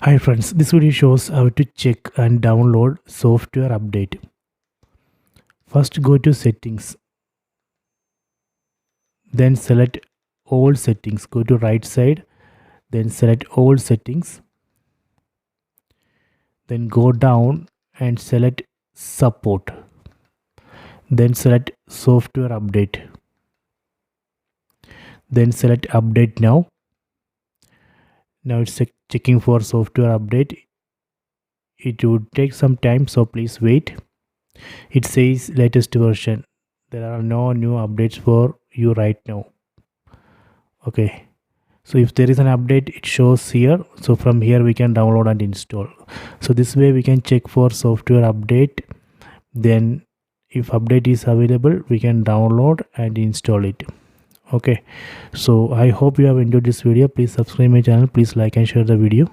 Hi friends, this video shows how to check and download software update. First go to settings, then select all settings. Go to right side, then select all settings. Then go down and select support. Then select software update. Then select update now. Now it's checking for software update. It would take some time, so please wait. It says latest version. There are no new updates for you right now. Okay, so if there is an update, it shows here. So from here we can download and install. So this way we can check for software update. Then if update is available, we can download and install it. Okay, so I hope you have enjoyed this video. Please subscribe my channel. Please like and share the video.